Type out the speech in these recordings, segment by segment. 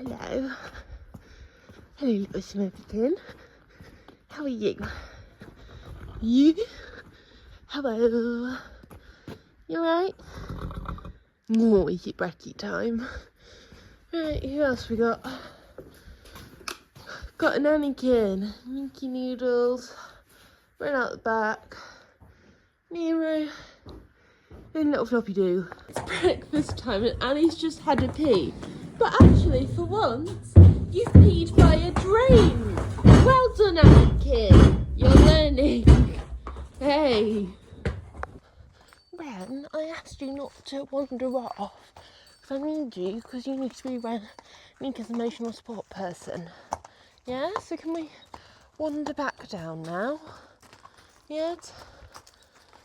Hello. Hello, little Smurfkin. How are you? You? Hello. You alright? Oh, is it brekkie time? Right, who else we got? Got an Anakin, Minky Noodles, run out the back, Nero, and little Floppy Doo. It's breakfast time and Annie's just had a pee. But actually, for once, you've peed by a drain. Well done, Anakin. You're learning. Hey. Ren, I asked you not to wander off. Because I need you, because you need to be Neeka's emotional support person. Yeah, so can we wander back down now? Yeah,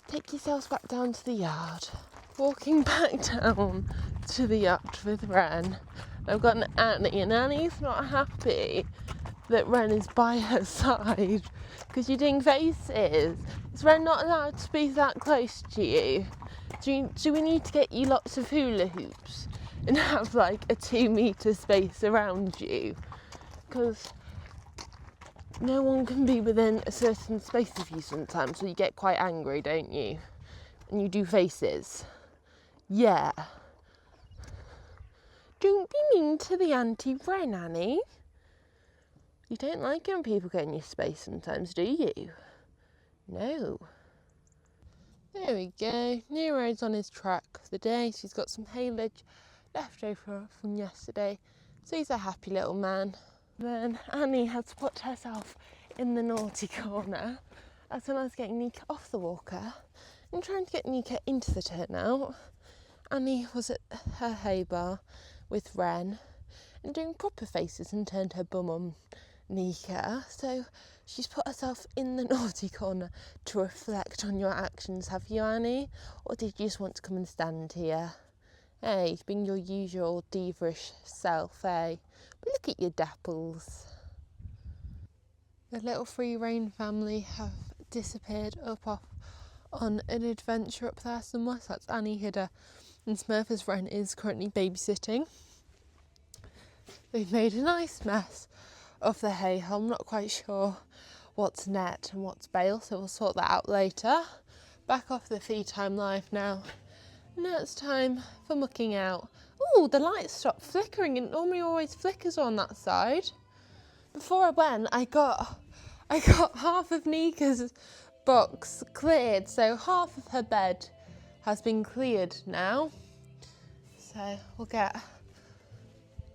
take yourselves back down to the yard. Walking back down to the yard with Ren. I've got an Annie, and Annie's not happy that Ren is by her side because you're doing faces. Is Ren not allowed to be that close to you? Do we need to get you lots of hula hoops and have like a 2 metre space around you? Because no one can be within a certain space of you sometimes, so you get quite angry, don't you? And you do faces. Yeah. Don't be mean to the Auntie Ren, Annie. You don't like it when people get in your space sometimes, do you? No. There we go. Nero's on his track for the day. She's got some haylage left over from yesterday, so he's a happy little man. Then Annie has put herself in the naughty corner, as well as getting Neeka off the walker and trying to get Neeka into the turnout. Annie was at her hay bar with Ren and doing proper faces and turned her bum on Neeka, so she's put herself in the naughty corner to reflect on your actions, have you, Annie? Or did you just want to come and stand here? Hey, being your usual diva-ish self, eh? But look at your dapples. The little free rein family have disappeared up off on an adventure up there somewhere, so that's Annie Hidder and Smurf's Ren is currently babysitting. They've made a nice mess of the hay. I'm not quite sure what's net and what's bale, so we'll sort that out later. Back off the Feed Time Live now. Now it's time for mucking out. Oh, the lights stopped flickering. It normally always flickers on that side. Before I went, I got half of Neeka's box cleared, so half of her bed has been cleared now. So we'll get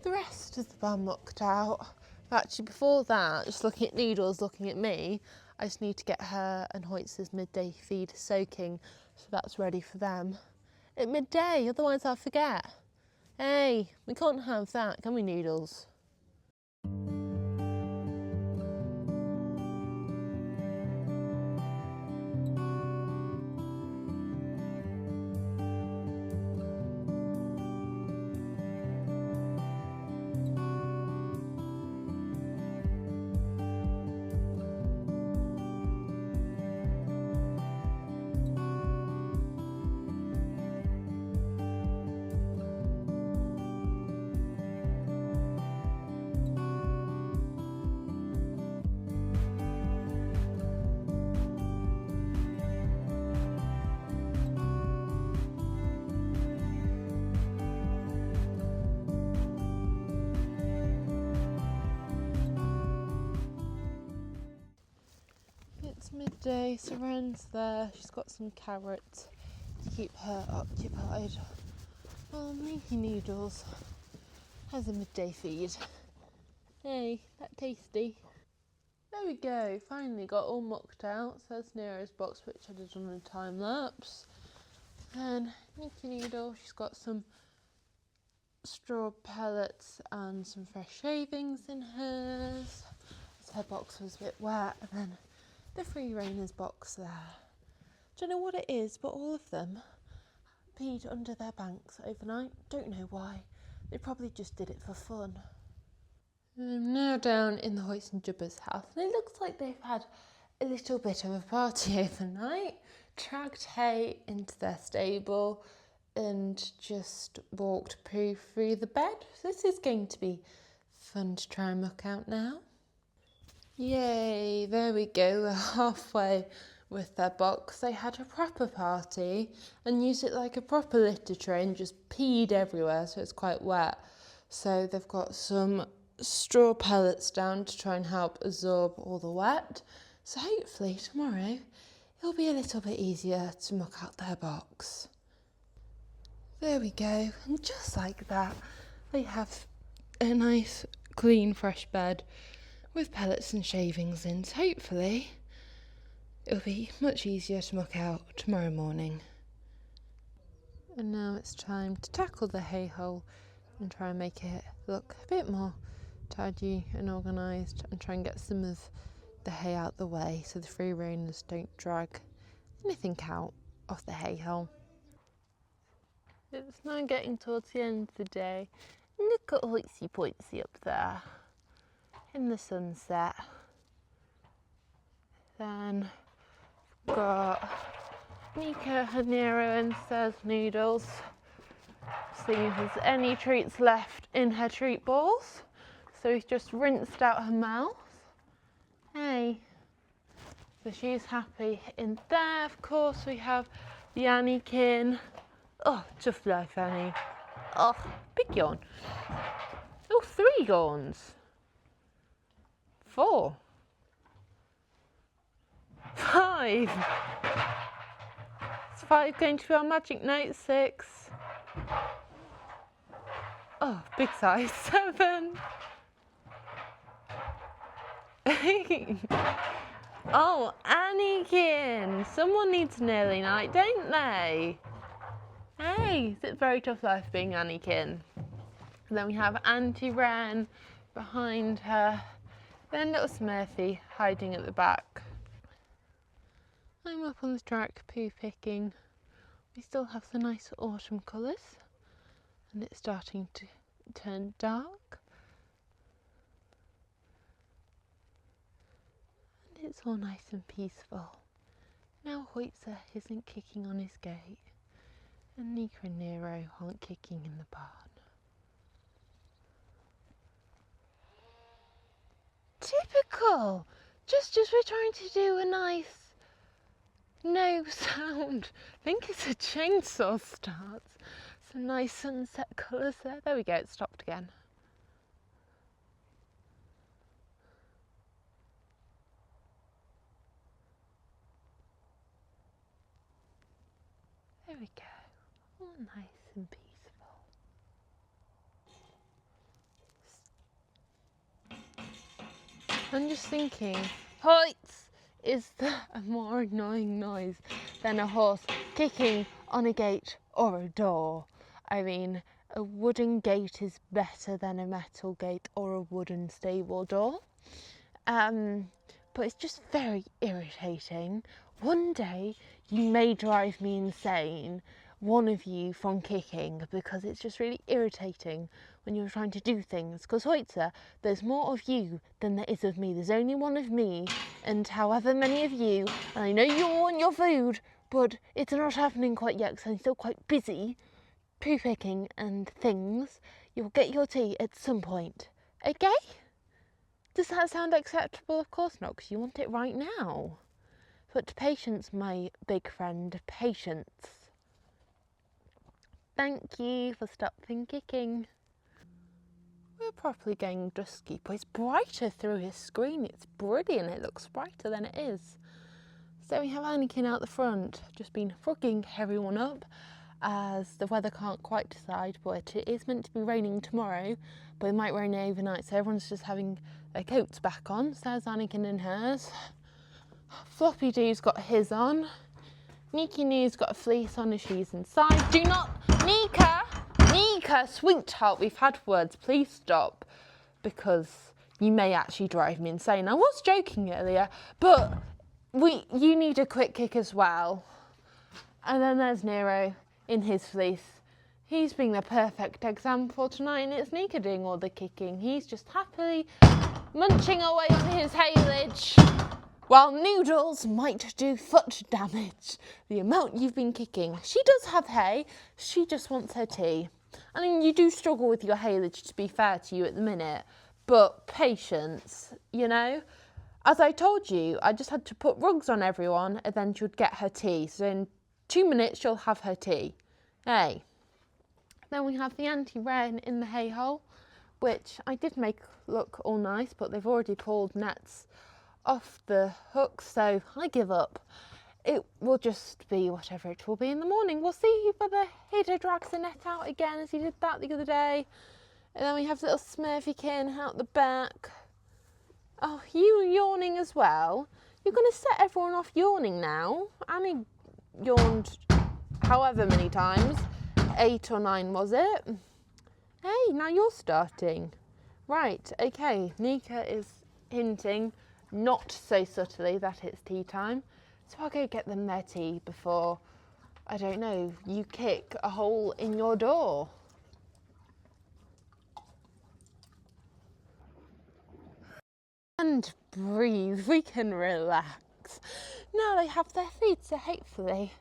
the rest of the barn mucked out. Actually, before that, just looking at Noodles, looking at me, I just need to get her and Hoytz's midday feed soaking, so that's ready for them at midday, otherwise I'll forget. Hey, we can't have that, can we, Noodles? It's midday, so Ren's there. She's got some carrots to keep her occupied. Well, Minky Noodles has a midday feed. Hey, that tasty. There we go, finally got all mucked out. So that's Nero's box, which I did on a time lapse. And Minky Noodle, she's got some straw pellets and some fresh shavings in hers. So her box was a bit wet, and then the Free Rainer's box there. Don't know what it is, but all of them peed under their banks overnight. Don't know why. They probably just did it for fun. I'm now down in the Hoyts and Jubba's house, and it looks like they've had a little bit of a party overnight. Dragged hay into their stable and just walked Pooh through the bed. So this is going to be Fun to try and muck out now. Yay, there we go, we're halfway with their box. They had a proper party and used it like a proper litter tray and just peed everywhere, so it's quite wet. So they've got some straw pellets down to try and help absorb all the wet. So hopefully tomorrow it'll be a little bit easier to muck out their box. There we go, and just like that, they have a nice, clean, fresh bed with pellets and shavings in. So hopefully it'll be much easier to muck out tomorrow morning. And now it's time to tackle the hay hole and try and make it look a bit more tidy and organised, and try and get some of the hay out the way so the free raners don't drag anything out of the hay hole. It's now getting towards the end of the day. Look at Hoitsy Poitsy up there in the sunset. Then we've got Neeka and Nero and Sarah's noodles, seeing if there's any treats left in her treat balls. So we've just rinsed out her mouth. Hey. So she's happy in there. Of course we have the Anniekin. Oh, tough life, Annie. Oh, big yawn. Oh, 3 yawns. 4. 5. Is 5 going to be our magic note? 6. Oh, big size. 7. 8. Oh, Anniekin. Someone needs an early night, don't they? Hey, it's a very tough life being Anniekin. And then we have Auntie Wren behind her. Then little Smurfy hiding at the back. I'm up on the track poo picking. We still have the nice autumn colours, and it's starting to turn dark. And it's all nice and peaceful. Now Hoitzer isn't kicking on his gate, and Neeka and Nero aren't kicking in the barn. Typical! Just as we're trying to do a nice no sound. I think it's a chainsaw starts. Some nice sunset colours there. There we go, it stopped again. There we go. All nice and peaceful. I'm just thinking, Hoits! Is that a more annoying noise than a horse kicking on a gate or a door? I mean, a wooden gate is better than a metal gate or a wooden stable door. But it's just very irritating. One day you may drive me insane, one of you, from kicking, because it's just really irritating when you're trying to do things. Because Hoitzer, there's more of you than there is of me. There's only one of me and however many of you, and I know you all want your food, but it's not happening quite yet because I'm still quite busy poo picking and things. You'll get your tea at some point, okay? Does that sound acceptable? Of course not, because you want it right now. But patience, my big friend, patience. Thank you for stopping kicking. We're properly getting dusky, but it's brighter through his screen. It's brilliant. It looks brighter than it is. So we have Anakin out the front, just been frogging everyone up, as the weather can't quite decide, but it is meant to be raining tomorrow, but it might rain overnight, so everyone's just having their coats back on. So there's Anakin and hers. Floppy Doo's got his on. Neeky Noo's got a fleece on as she's inside. Do not, Neeka, sweetheart, we've had words, please stop, because you may actually drive me insane. I was joking earlier, but you need a quick kick as well. And then there's Nero in his fleece. He's being the perfect example tonight, and it's Neeka doing all the kicking. He's just happily munching away on his haylage, while Noodles might do foot damage. The amount you've been kicking. She does have hay, she just wants her tea. I mean, you do struggle with your haylage, to be fair to you, at the minute, but patience, you know. As I told you, I just had to put rugs on everyone and then she would get her tea. So in 2 minutes, she'll have her tea. Hey. Then we have the anti-wren in the hay hole, which I did make look all nice, but they've already pulled nets off the hooks, so I give up. It will just be whatever it will be in the morning. We'll see whether Hidda drags the net out again as he did that the other day. And then we have little Smurfykin out the back. Oh, you yawning as well? You're going to set everyone off yawning now. Annie yawned however many times. 8 or 9 was it? Hey, now you're starting. Right, okay. Neeka is hinting, not so subtly, that it's tea time. So I'll go get them their tea before, I don't know, you kick a hole in your door. And breathe, we can relax. Now they have their food, so hopefully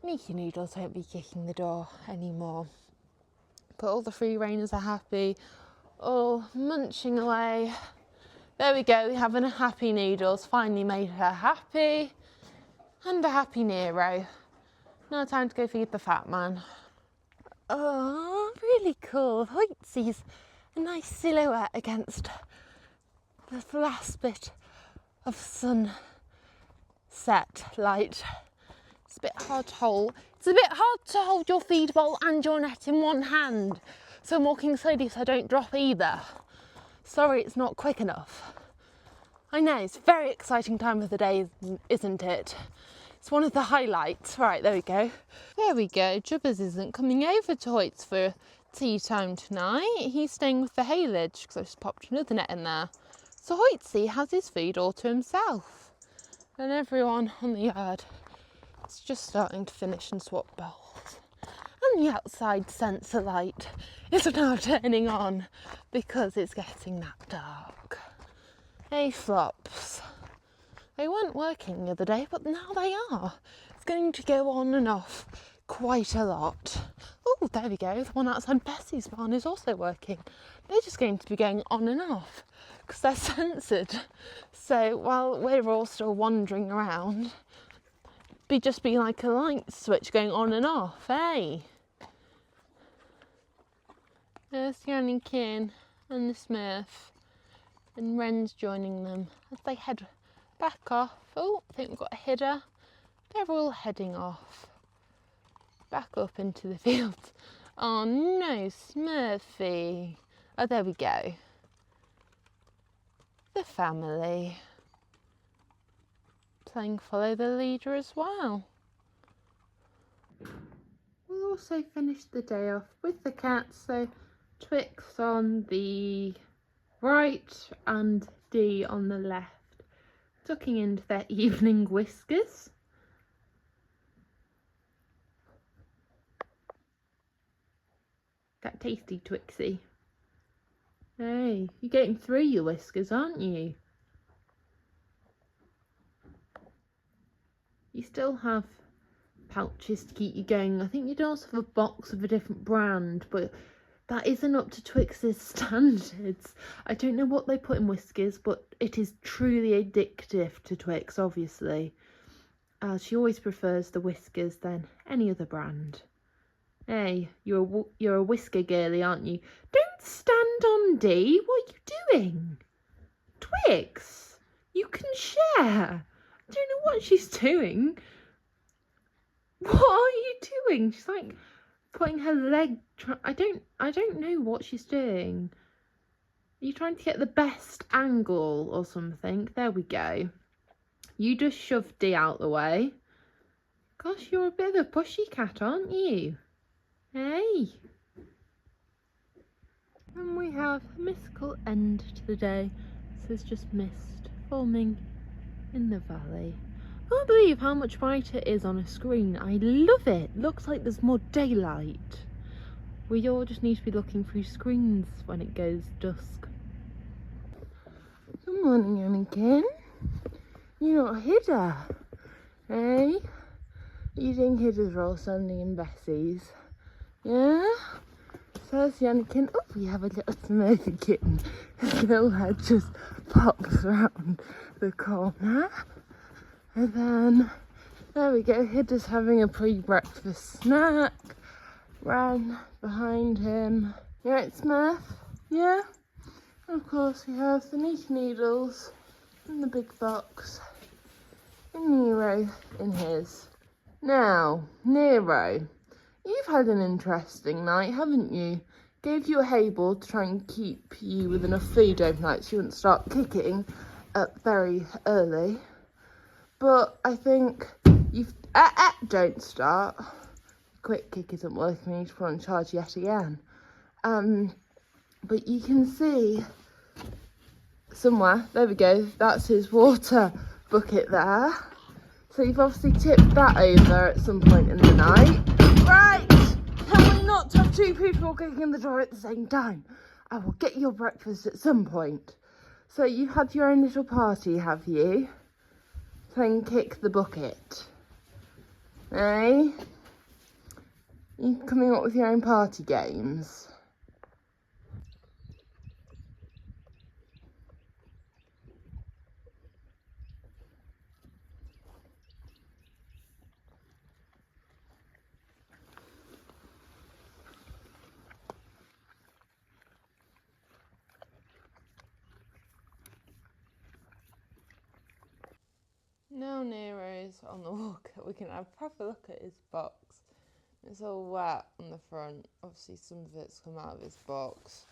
Neeka Noodles won't be kicking the door anymore. But all the free reigners are happy, all munching away. There we go, we have a happy Noodles, finally made her happy. And a happy Nero. Now time to go feed the fat man. Oh, really cool. Hoitsy's a nice silhouette against the last bit of sunset light. It's a bit hard to hold. It's a bit hard to hold your feed bowl and your net in one hand. So I'm walking slowly so I don't drop either. Sorry, it's not quick enough. I know, it's a very exciting time of the day, isn't it? It's one of the highlights. Right, there we go. There we go. Jubbers isn't coming over to Hoyt's for tea time tonight. He's staying with the haylage because I just popped another net in there. So Hoytsy has his food all to himself. And everyone on the yard is just starting to finish and swap bowls. And the outside sensor light is now turning on because it's getting that dark. Hey flops. They weren't working the other day, but now they are. It's going to go on and off quite a lot. Oh, there we go. The one outside Bessie's barn is also working. They're just going to be going on and off because they're censored. So while we're all still wandering around, just be like a light switch going on and off, hey? There's the Anniekin and the Smurf. And Wren's joining them as they head back off. Oh, I think we've got a Hidda. They're all heading off. Back up into the fields. Oh no, Smurfy. Oh, there we go. The family. Playing follow the leader as well. We'll also finish the day off with the cats. So Twix on the right and Dee on the left, tucking into their evening whiskers. That tasty Twixie. Hey, you're getting through your whiskers, aren't you? You still have pouches to keep you going. I think you do also have a box of a different brand, but that isn't up to Twix's standards. I don't know what they put in whiskers, but it is truly addictive to Twix, obviously. She always prefers the whiskers than any other brand. Hey, you're a whisker girly, aren't you? Don't stand on Dee. What are you doing? Twix, you can share. I don't know what she's doing. What are you doing? She's like putting her leg. I don't know what she's doing. Are you trying to get the best angle or something? There we go. You just shoved Dee out the way. Gosh, you're a bit of a pushy cat, aren't you? Hey. And we have a mystical end to the day. So it's just mist forming in the valley. I can't believe how much brighter it is on a screen. I love it. Looks like there's more daylight. We all just need to be looking through screens when it goes dusk. Good morning, Anniekin. You're not Hidda, hey? You think Hidda's role standing in Bessie's? Yeah? There's Yannikin. Oh, we have a little smoky kitten. His little head just pops around the corner. And then, there we go. Hidda's having a pre-breakfast snack. Ran behind him. You right, Smurf? Yeah? And of course, we have the Neeka noodles in the big box. And Nero in his. Now, Nero, you've had an interesting night, haven't you? Gave you a hay ball to try and keep you with enough food overnight so you wouldn't start kicking up very early. But I think you've... don't start. Quick kick isn't working, we need to put on charge yet again. But you can see somewhere, there we go, that's his water bucket there. So you've obviously tipped that over at some point in the night. Right, can we not have two people kicking in the door at the same time? I will get your breakfast at some point. So you've had your own little party, have you? Playing kick the bucket. Eh? You coming up with your own party games? Now Nero's on the walker, we can have a proper look at his box. It's all wet on the front. Obviously some of it's come out of his box.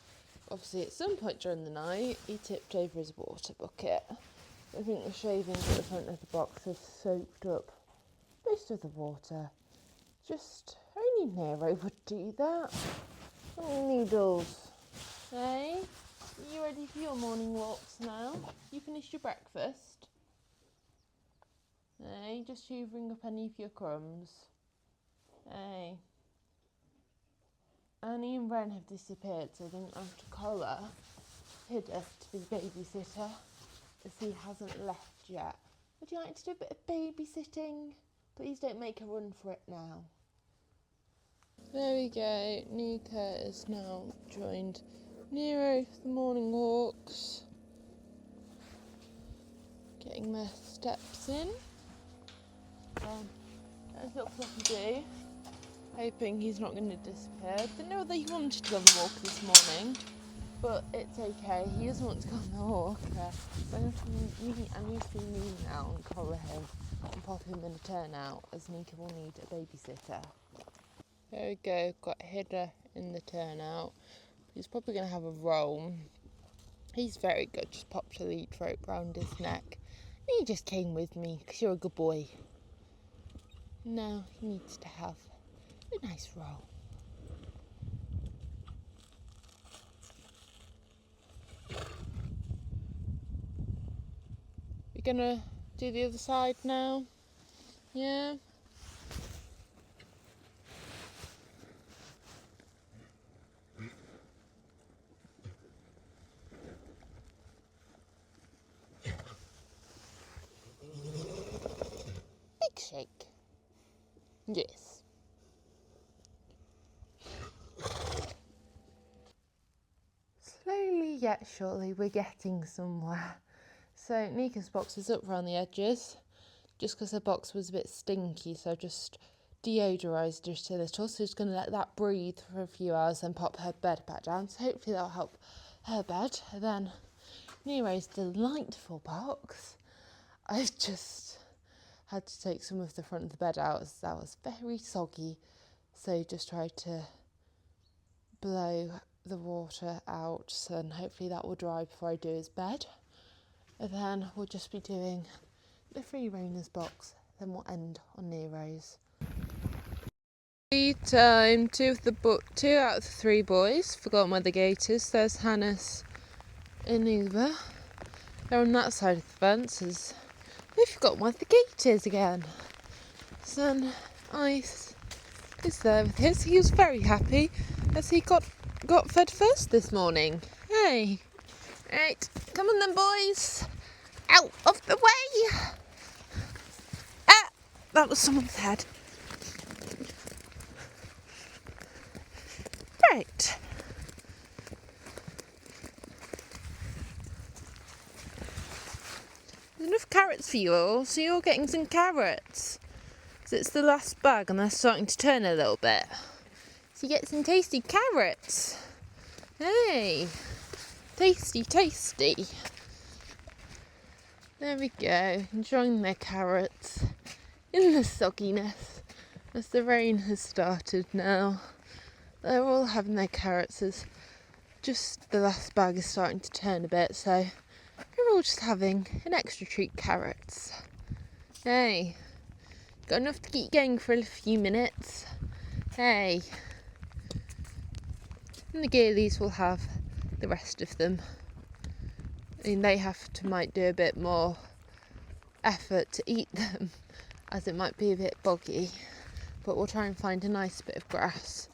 Obviously at some point during the night he tipped over his water bucket. I think the shavings at the front of the box have soaked up most of the water. Just only Nero would do that. Noodles. Hey? Are you ready for your morning walks now? You finished your breakfast? Hey, just hoovering up any of your crumbs. Hey. Annie and Ren have disappeared, so I didn't have to collar Hidda to be babysitter, as he hasn't left yet. Would you like to do a bit of babysitting? Please don't make her run for it now. There we go. Neeka is now joined Nero for the morning walks. Getting their steps in. There's little Fluffy do, hoping he's not going to disappear. Didn't know that he wanted to go on the walk this morning, but it's okay. He doesn't want to go on the walk. I'm going to be mean now and collar him and pop him in a turnout, as Neeka will need a babysitter. There we go. Got Hidda in the turnout. He's probably going to have a roll. He's very good. Just popped a lead rope round his neck. And he just came with me because you're a good boy. Now he needs to have a nice roll. We're gonna do the other side now? Yeah? Big shake. Yes. Slowly yet surely we're getting somewhere. So Neeka's box is up around the edges, just because her box was a bit stinky, so I just deodorised it a little. So just going to let that breathe for a few hours and pop her bed back down. So hopefully that'll help her bed. And then Nero's delightful box. I've just had to take some of the front of the bed out as that was very soggy. So just tried to blow the water out, and hopefully that will dry before I do his bed. And then we'll just be doing the free roamers box, then we'll end on Nero's. Tea time. Two out of the three boys forgotten where the gate is. There's Hannes and Uber. They're on that side of the fence. They've forgotten where the gate is again. Son Ice is there with his. He was very happy as he got fed first this morning. Hey. Right, come on then, boys. Out of the way. Ah, that was someone's head. Right. have carrots for you all, so you're getting some carrots. So it's the last bag and they're starting to turn a little bit. So you get some tasty carrots. Hey, tasty, tasty. There we go, enjoying their carrots in the sogginess as the rain has started now. They're all having their carrots as just the last bag is starting to turn a bit, so we're all just having an extra treat carrots. Hey, got enough to keep going for a few minutes. Hey, and the girlies will have the rest of them. I mean, they might do a bit more effort to eat them, as it might be a bit boggy, but we'll try and find a nice bit of grass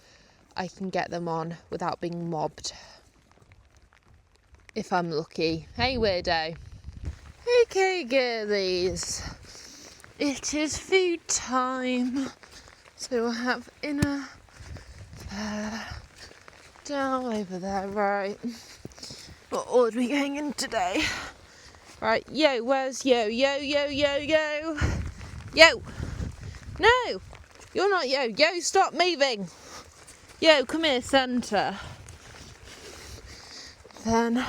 I can get them on without being mobbed. If I'm lucky. Hey, weirdo. Okay, girlies. It is food time. So we'll have inner down over there, right? What order are we going in today? Right, yo, where's yo? Yo, yo, yo, yo. Yo! No! You're not yo. Yo, stop moving. Yo, come here, centre. Then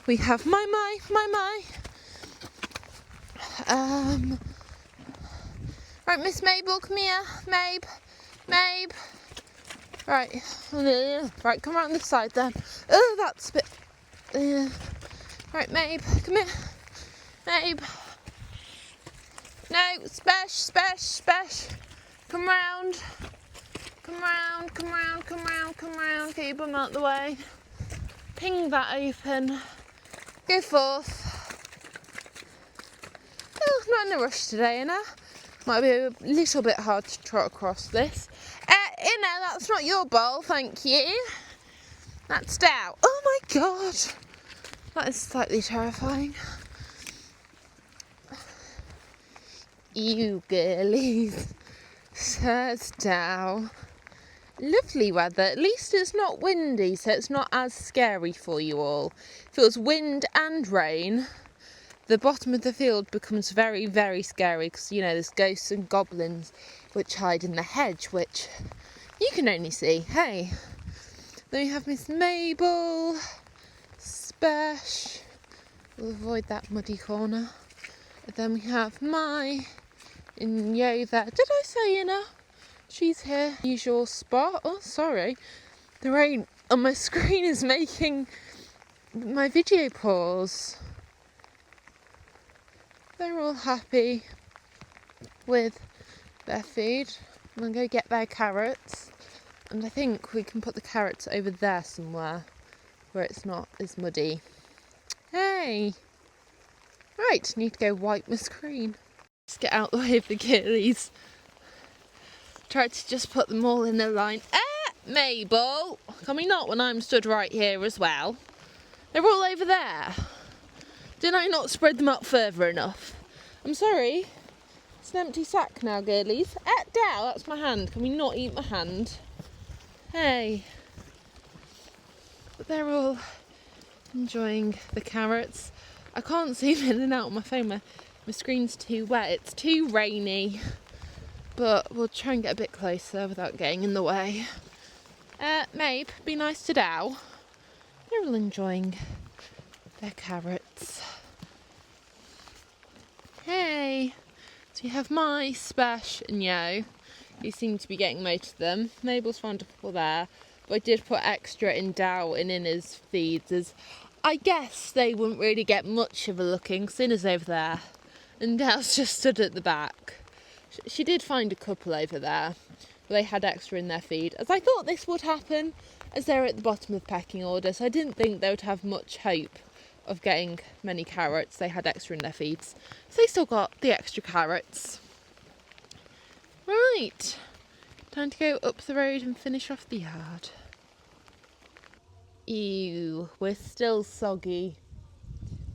we have my. Right, Miss Mabel, come here. Mabe. Right. Right, come around this side then. Oh, that's a bit... Right, Mabe, come here. Mabe. No, spesh. Come round. Get your bum out the way. Ping that open. Go forth. Oh, not in a rush today, Inna. Might be a little bit hard to trot across this. Inna, that's not your bowl, thank you. That's Dow. Oh my god. That is slightly terrifying. You girlies, says Dow. Lovely weather. At least it's not windy, so it's not as scary for you all. If it was wind and rain, the bottom of the field becomes very, very scary because, you know, there's ghosts and goblins which hide in the hedge, which you can only see. Hey. Then we have Miss Mabel, Spesh. We'll avoid that muddy corner. And then we have Mai in Yo there. Did I say Inna? She's here. Usual spot. Oh, sorry. The rain on my screen is making my video pause. They're all happy with their food. I'm going to go get their carrots. And I think we can put the carrots over there somewhere where it's not as muddy. Hey! Right, need to go wipe my screen. Let's get out the way of the girlies. Tried to just put them all in a line. Mabel! Can we not when I'm stood right here as well? They're all over there. Did I not spread them up further enough? I'm sorry. It's an empty sack now, girlies. Dow, that's my hand. Can we not eat my hand? Hey. But they're all enjoying the carrots. I can't zoom in and out on my phone. My screen's too wet. It's too rainy. But we'll try and get a bit closer without getting in the way. Mabe, be nice to Dow. They're all enjoying their carrots. Hey. So we have Mai, Spesh and Yo. You seem to be getting most of them. Mabel's wonderful there. But I did put extra in Dow and Inna's feeds, as I guess they wouldn't really get much of a looking, because Inna's over there. And Dow's just stood at the back. She did find a couple over there. But they had extra in their feed, as I thought this would happen, as they're at the bottom of the pecking order. So I didn't think they would have much hope of getting many carrots. They had extra in their feeds. So they still got the extra carrots. Right, time to go up the road and finish off the yard. Ew, we're still soggy.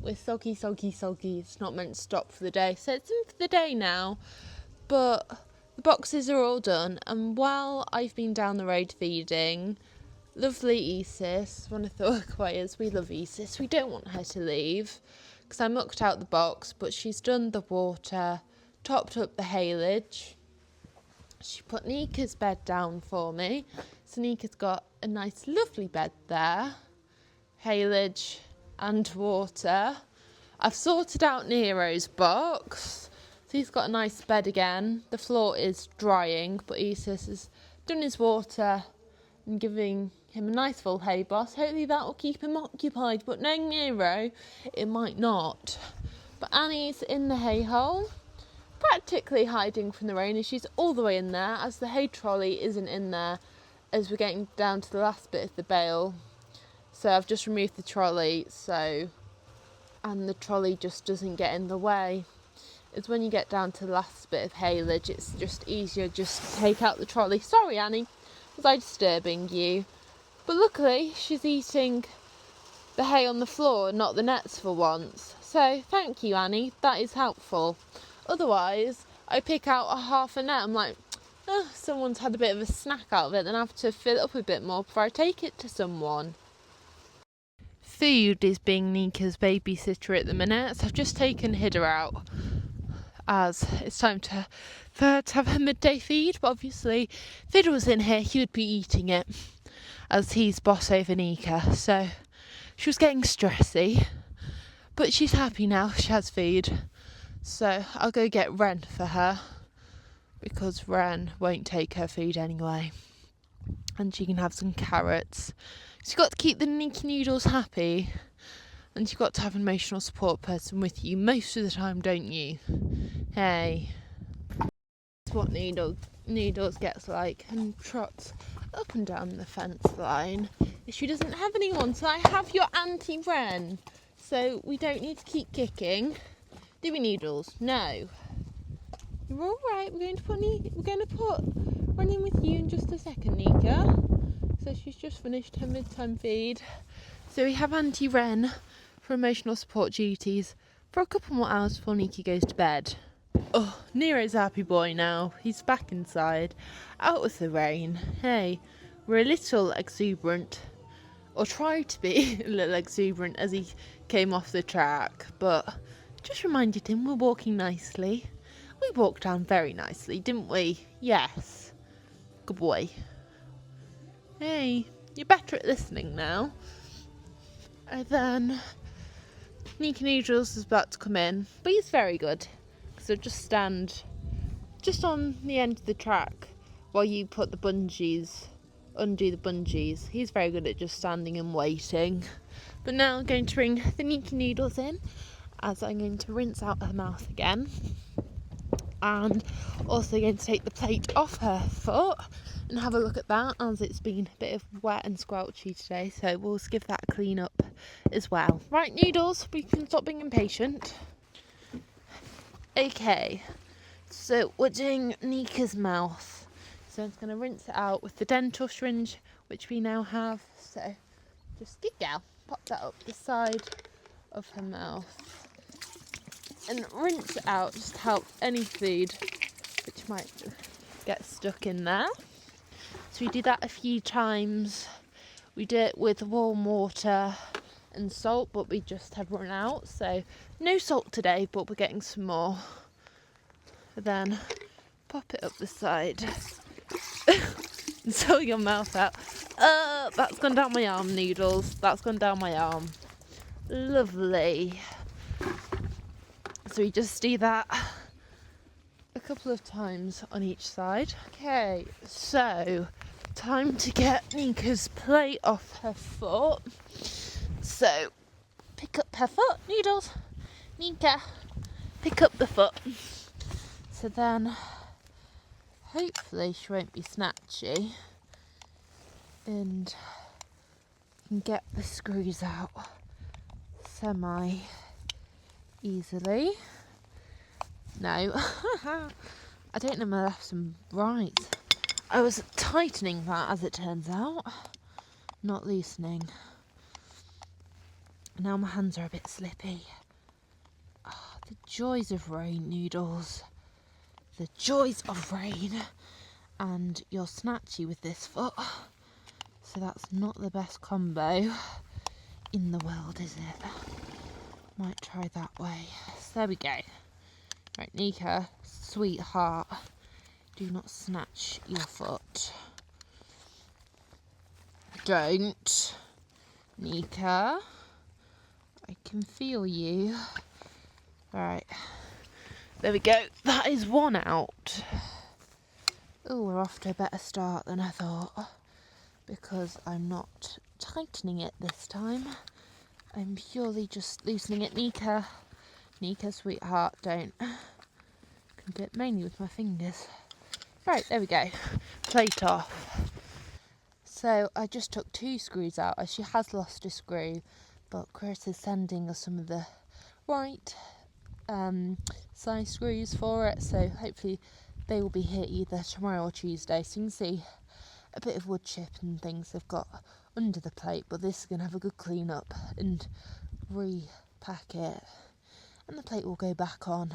We're soggy. It's not meant to stop for the day. So it's in for the day now. But the boxes are all done. And while I've been down the road feeding, lovely Isis, one of the workawayers, we love Isis. We don't want her to leave. because I mucked out the box, but she's done the water, topped up the haylage. She put Neeka's bed down for me. So Neeka's got a nice lovely bed there. Haylage and water. I've sorted out Nero's box. So he's got a nice bed again. The floor is drying, but Isis has done his water and giving him a nice full hay boss. Hopefully that will keep him occupied, but no Nero, it might not. But Annie's in the hay hole, practically hiding from the rain, as she's all the way in there, as the hay trolley isn't in there, as we're getting down to the last bit of the bale. So I've just removed the trolley, and the trolley just doesn't get in the way. It's when you get down to the last bit of haylage, it's just easier just to take out the trolley. Sorry, Annie, was I disturbing you? But luckily, she's eating the hay on the floor, not the nets for once. So thank you, Annie, that is helpful. Otherwise, I pick out a half a net. I'm like, oh, someone's had a bit of a snack out of it, then I have to fill it up a bit more before I take it to someone. Food is being Neeka's babysitter at the minute, so I've just taken Hidda out as it's time for her to have her midday feed. But obviously, if Hidda was in here, he would be eating it, as he's boss over Neeka. So she was getting stressy, but she's happy now. She has food, so I'll go get Ren for her, because Ren won't take her food anyway, and she can have some carrots. So you've got to keep the Neeka Noodles happy, and you've got to have an emotional support person with you most of the time, don't you? Hey. That's what Noodles gets like, and trots up and down the fence line. She doesn't have anyone, so I have your Auntie Ren. So we don't need to keep kicking. Do we, Noodles? No. You're all right. We're going to put Ren in with you in just a second, Neeka. So she's just finished her midtime feed. So we have Auntie Ren for emotional support duties for a couple more hours before Neeka goes to bed. Oh, Nero's a happy boy now. He's back inside, out with the rain. Hey, we're a little exuberant, or tried to be a little exuberant as he came off the track, but just reminded him we're walking nicely. We walked down very nicely, didn't we? Yes. Good boy. Hey, you're better at listening now. And then Neeka Noodles is about to come in, but he's very good. So just stand just on the end of the track while you put the bungees, undo the bungees. He's very good at just standing and waiting. But now I'm going to bring the Neeka Noodles in, as I'm going to rinse out her mouth again. And also going to take the plate off her foot and have a look at that, as it's been a bit of wet and squelchy today, so we'll give that a clean up as well. Right, Noodles, we can stop being impatient. Okay, so we're doing Neeka's mouth. So I'm just going to rinse it out with the dental syringe, which we now have. So just good gal, pop that up the side of her mouth and rinse it out, just to help any food which might get stuck in there. So we do that a few times. We do it with warm water and salt, but we just have run out, so no salt today, but we're getting some more. Then pop it up the side and sew your mouth out. That's gone down my arm, Noodles. That's gone down my arm. Lovely. So we just do that a couple of times on each side. Okay, so time to get Neeka's plate off her foot. So pick up her foot, Noodles. Neeka, pick up the foot. So then hopefully she won't be snatchy and can get the screws out semi easily. No, I don't know my lefts and rights. I was tightening that, as it turns out, not loosening. Now my hands are a bit slippy. Oh, the joys of rain, Noodles. The joys of rain. And you're snatchy with this foot. So that's not the best combo in the world, is it? Might try that way. So there we go. Right, Neeka, sweetheart, do not snatch your foot. Don't. Neeka, I can feel you. Right, there we go. That is one out. Oh, we're off to a better start than I thought, because I'm not tightening it this time. I'm purely just loosening it. Neeka, sweetheart, don't. I can do it mainly with my fingers. Right, there we go. Plate off. So I just took 2 screws out, as she has lost a screw, but Chris is sending us some of the right size screws for it, so hopefully they will be here either tomorrow or Tuesday, so you can see a bit of wood chip and things they've got under the plate, but this is going to have a good clean up and repack it, and the plate will go back on.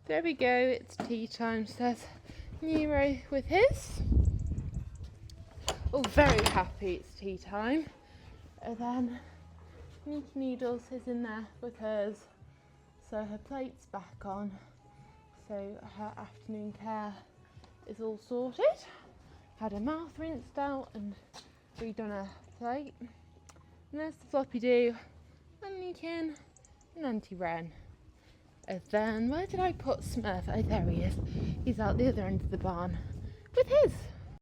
There we go, it's tea time, says Nero with his. Oh, very happy it's tea time. And then Neeka Needles is in there with hers, so her plate's back on, so her afternoon care is all sorted. Had her mouth rinsed out and redone her plate. And there's the floppy do, Neekin and Auntie Wren. And then, where did I put Smurf? Oh, there he is. He's out the other end of the barn with his.